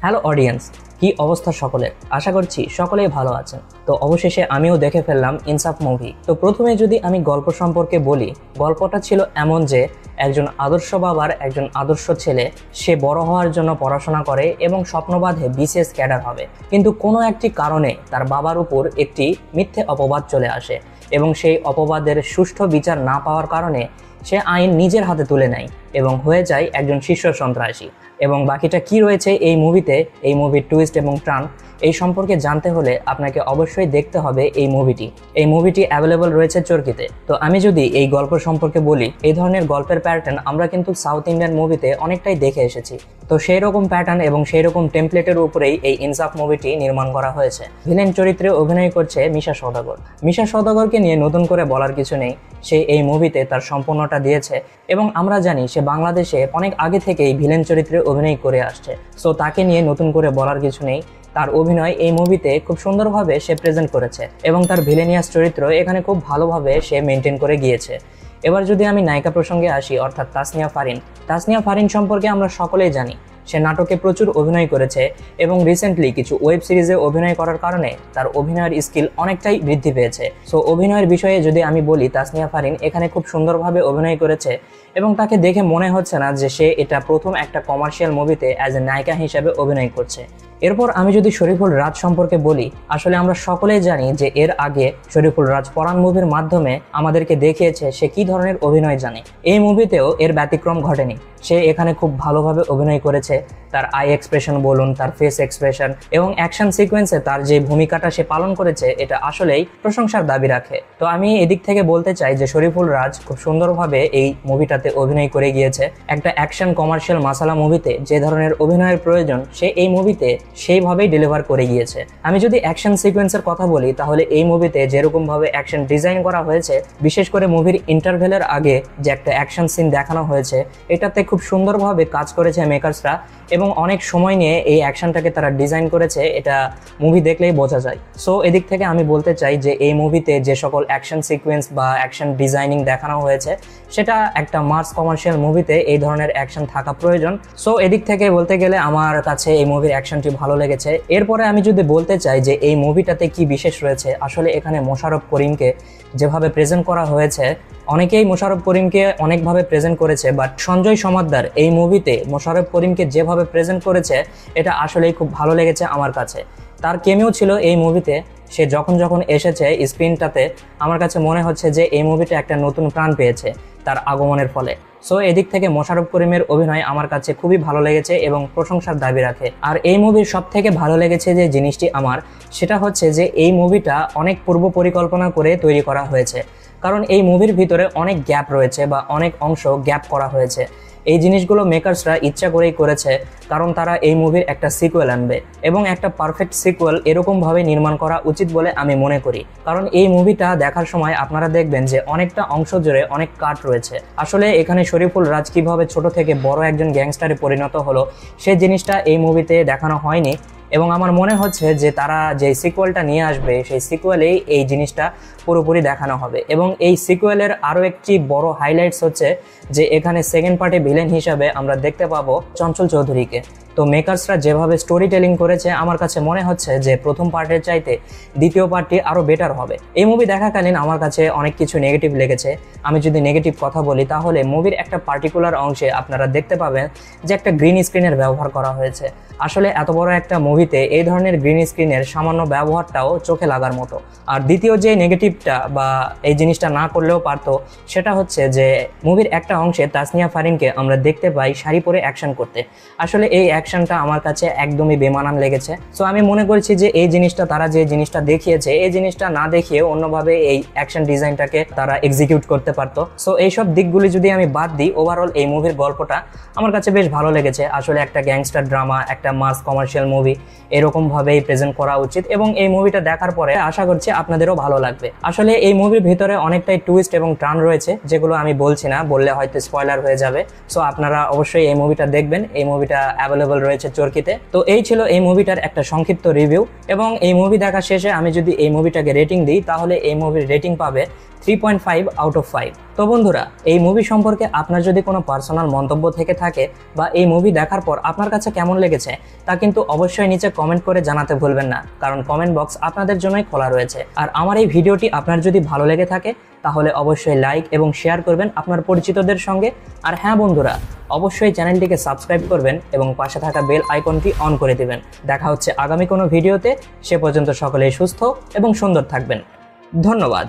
Hello audience, কি অবস্থা সকলের? আশা করছি সকলেই ভালো আছেন। তো অবশেষে আমিও দেখে ফেললাম ইনসাফ মুভি। তো প্রথমে যদি আমি গল্প সম্পর্কে বলি, গল্পটা ছিল এমন যে একজন আদর্শ বাবার একজন আদর্শ ছেলে, সে বড় হওয়ার জন্য পড়াশোনা করে এবং স্বপ্ন বাঁধে বিসিএস ক্যাডার হবে। কিন্তু কোনো একটি কারণে তার বাবার উপর একটি মিথ্যে অপবাদ চলে আসে এবং সেই অপবাদের সুষ্ঠু বিচার না পাওয়ার কারণে সে আইন নিজের হাতে তুলে নেয় এবং হয়ে যায় একজন শীর্ষ সন্ত্রাসী। এবং বাকিটা কি রয়েছে এই মুভিতে, এই মুভির টুইস্ট এবং টার্ন, এই সম্পর্কে জানতে হলে আপনাকে অবশ্যই দেখতে হবে এই মুভিটি। এই মুভিটি অ্যাভেলেবল রয়েছে চরকিতে। তো আমি যদি এই গল্প সম্পর্কে বলি, এই ধরনের গল্পের প্যাটার্ন আমরা কিন্তু সাউথ ইন্ডিয়ান মুভিতে অনেকটাই দেখে এসেছি। তো সেই রকম প্যাটার্ন এবং সেই রকম টেমপ্লেটের উপরেই এই ইনসাফ মুভিটি নির্মাণ করা হয়েছে। ভিলেন চরিত্রে অভিনয় করছে মিশা সওদাগর। মিশা সওদাগরকে নিয়ে নতুন করে বলার কিছু নেই, সে এই মুভিতে তার সম্পূর্ণটা দিয়েছে এবং আমরা জানি সে বাংলাদেশে অনেক আগে থেকেই ভিলেন চরিত্রে অভিনয় করে আসছে। সো তাকে নিয়ে নতুন করে বলার কিছু নেই, তার অভিনয় এই মুভিতে খুব সুন্দরভাবে সে প্রেজেন্ট করেছে এবং তার ভিলেনিয়াস চরিত্র এখানে খুব ভালোভাবে সে মেনটেন করে গিয়েছে। এবার যদি আমি নায়িকা প্রসঙ্গে আসি, অর্থাৎ তাসনিয়া ফারিন। তাসনিয়া ফারিন সম্পর্কে আমরা সকলেই জানি, সে নাটকে প্রচুর অভিনয় করেছে এবং রিসেন্টলি কিছু ওয়েব সিরিজে অভিনয় করার কারণে তার অভিনয়ের স্কিল অনেকটাই বৃদ্ধি পেয়েছে। সো অভিনয়ের বিষয়ে যদি আমি বলি, তাসনিয়া ফারিন এখানে খুব সুন্দরভাবে অভিনয় করেছে এবং তাকে দেখে মনে হচ্ছে না যে সে এটা প্রথম একটা কমার্শিয়াল মুভিতে অ্যাজ এ নায়িকা হিসেবে অভিনয় করছে। এরপর আমি যদি শরীফুল রাজ সম্পর্কে বলি, আসলে আমরা সকলেই জানি যে এর আগে শরীফুল রাজ পরান মুভির মাধ্যমে আমাদেরকে দেখিয়েছে সে কি ধরনের অভিনয় জানে। এই মুভিতেও এর ব্যতিক্রম ঘটেনি, সে এখানে খুব ভালোভাবে অভিনয় করেছে। তার আই এক্সপ্রেশন বলুন, তার ফেস এক্সপ্রেশন এবং অ্যাকশন সিকোয়েন্সে তার যে ভূমিকাটা সে পালন করেছে, এটা আসলেই প্রশংসার দাবি রাখে। তো আমি এদিক থেকে বলতে চাই যে শরীফুল রাজ খুব সুন্দরভাবে এই মুভিটাতে অভিনয় করে গিয়েছে। একটা অ্যাকশন কমার্শিয়াল মাসালা মুভিতে যে ধরনের অভিনয়ের প্রয়োজন, সে এই মুভিতে সেইভাবেই ডেলিভার করে গিয়েছে। আমি যদি অ্যাকশন সিকোয়েন্সের কথা বলি, তাহলে এই মুভিতে যেরকম ভাবে অ্যাকশন ডিজাইন করা হয়েছে, বিশেষ করে মুভির ইন্টারভেলের আগে যে একটা অ্যাকশন সিন দেখানো হয়েছে, এটাতে খুব সুন্দরভাবে কাজ করেছে মেকার্সরা এবং অনেক সময় নিয়ে এই অ্যাকশনটাকে তারা ডিজাইন করেছে, এটা মুভি দেখলেই বোঝা যায়। সো এদিক থেকে আমি বলতে চাই যে এই মুভিতে যে সকল অ্যাকশন সিকোয়েন্স বা অ্যাকশন ডিজাইনিং দেখানো হয়েছে, সেটা একটা মাস কমার্শিয়াল মুভিতে এই ধরনের অ্যাকশন থাকা প্রয়োজন। সো এদিক থেকে বলতে গেলে আমার কাছে এই মুভির অ্যাকশনটি ভালো লেগেছে। এরপরে আমি যদি বলতে চাই যে এই মুভিটাতে কি বিশেষ রয়েছে, আসলে এখানে মোশাররফ করিমকে যেভাবে প্রেজেন্ট করা হয়েছে, অনেকেই মোশাররফ করিমকে অনেকভাবে প্রেজেন্ট করেছে, বাট সঞ্জয় সমাদ্দার এই মুভিতে মোশাররফ করিমকে যেভাবে প্রেজেন্ট করেছে, এটা আসলেই খুব ভালো লেগেছে আমার কাছে। তার কেমিও ছিল এই মুভিতে, সে যখন যখন এসেছে স্ক্রিনটাতে, আমার কাছে মনে হচ্ছে যে এই মুভিটা একটা নতুন প্রাণ পেয়েছে তার আগমনের ফলে। সো এদিক থেকে মোশাররফ করিমের অভিনয় আমার কাছে খুবই ভালো লেগেছে এবং প্রশংসার দাবি রাখে। আর এই মুভির সব থেকে ভালো লেগেছে যে জিনিসটি আমার, সেটা হচ্ছে যে এই মুভিটা অনেক পূর্ব পরিকল্পনা করে তৈরি করা হয়েছে। কারণ এই মুভির ভিতরে অনেক গ্যাপ রয়েছে বা অনেক অংশ গ্যাপ করা হয়েছে। এই জিনিসগুলো মেকার্সরা ইচ্ছা করেই করেছে, কারণ তারা এই মুভির একটা সিকুয়েল আনবে এবং একটা পারফেক্ট সিকুয়েল এরকমভাবে নির্মাণ করা উচিত বলে আমি মনে করি। কারণ এই মুভিটা দেখার সময় আপনারা দেখবেন যে অনেকটা অংশ জুড়ে অনেক কাট রয়েছে। আসলে এখানে শরীফুল রাজ কিভাবে ছোট থেকে বড় একজন গ্যাংস্টারে পরিণত হলো, সেই জিনিসটা এই মুভিতে দেখানো হয়নি এবং আমার মনে হচ্ছে যে তারা যে সিকুয়েলটা নিয়ে আসবে, সেই সিকুয়েলেই এই জিনিসটা পুরোপুরি দেখানো হবে। এবং এই সিকুয়েলের আরও একটি বড় হাইলাইটস হচ্ছে যে এখানে সেকেন্ড পার্টে ভিলেন হিসাবে আমরা দেখতে পাবো চঞ্চল চৌধুরীকে। তো মেকার্সরা যেভাবে স্টোরি টেলিং করেছে, আমার কাছে মনে হচ্ছে যে প্রথম পার্টের চাইতে দ্বিতীয় পার্টটি আরও বেটার হবে। এই মুভি দেখাকালীন আমার কাছে অনেক কিছু নেগেটিভ লেগেছে। আমি যদি নেগেটিভ কথা বলি, তাহলে মুভির একটা পার্টিকুলার অংশে আপনারা দেখতে পাবেন যে একটা গ্রিন স্ক্রিনের ব্যবহার করা হয়েছে। আসলে এত বড় একটা মুভিতে এই ধরনের গ্রিন স্ক্রিনের সামান্য ব্যবহারটাও চোখে লাগার মতো। আর দ্বিতীয় যে নেগেটিভটা বা এই জিনিসটা না করলেও পারতো, সেটা হচ্ছে যে মুভির একটা অংশে তাসনিয়া ফারিনকে আমরা দেখতে পাই শাড়ি পরে অ্যাকশন করতে। আসলে এই অ্যাকশনটা আমার কাছে একদমই বেমানান লেগেছে। সো আমি মনে করছি যে এই জিনিসটা তারা যে জিনিসটা দেখিয়েছে, এই জিনিসটা না দেখিয়ে অন্যভাবে এই অ্যাকশন ডিজাইনটাকে তারা এক্সিকিউট করতে পারতো। সো এইসব দিকগুলি যদি আমি বাদ দিই, ওভারঅল এই মুভির গল্পটা আমার কাছে বেশ ভালো লেগেছে। আসলে একটা গ্যাংস্টার ড্রামা, একটা মাস কমার্শিয়াল মুভি এরকমভাবেই প্রেজেন্ট করা উচিত এবং এই মুভিটা দেখার পরে আশা করছি আপনাদেরও ভালো লাগবে। আসলে এই মুভির ভিতরে অনেকটাই টুইস্ট এবং টার্ন রয়েছে, যেগুলো আমি বলছি না, বললে হয়তো স্পয়লার হয়ে যাবে। সো আপনারা অবশ্যই এই মুভিটা দেখবেন। এই মুভিটা অ্যাভেলেবল রয়েছে চরকিতে। তো এই ছিল এই মুভিটার একটা সংক্ষিপ্ত রিভিউ এবং এই মুভি দেখা শেষে আমি যদি এই মুভিটাকে রেটিং দিই, তাহলে এই মুভির রেটিং পাবে 3.5 আউট অফ 5। তো বন্ধুরা, এই মুভি সম্পর্কে আপনার যদি কোনো পার্সোনাল মন্তব্য থেকে থাকে বা এই মুভি দেখার পর আপনার কাছে কেমন লেগেছে তা কিন্তু অবশ্যই নিচে কমেন্ট করে জানাতে ভুলবেন না, কারণ কমেন্ট বক্স আপনাদের জন্যই খোলা রয়েছে। আর আমার এই ভিডিওটি আপনার যদি ভালো লেগে থাকে তাহলে অবশ্যই লাইক এবং শেয়ার করবেন আপনার পরিচিতদের সঙ্গে। আর হ্যাঁ বন্ধুরা, অবশ্যই চ্যানেলটিকে সাবস্ক্রাইব করবেন এবং পাশে থাকা বেল আইকনটি অন করে দিবেন। দেখা হচ্ছে আগামী কোনো ভিডিওতে। সে পর্যন্ত সকলেই সুস্থ এবং সুন্দর থাকবেন। ধন্যবাদ।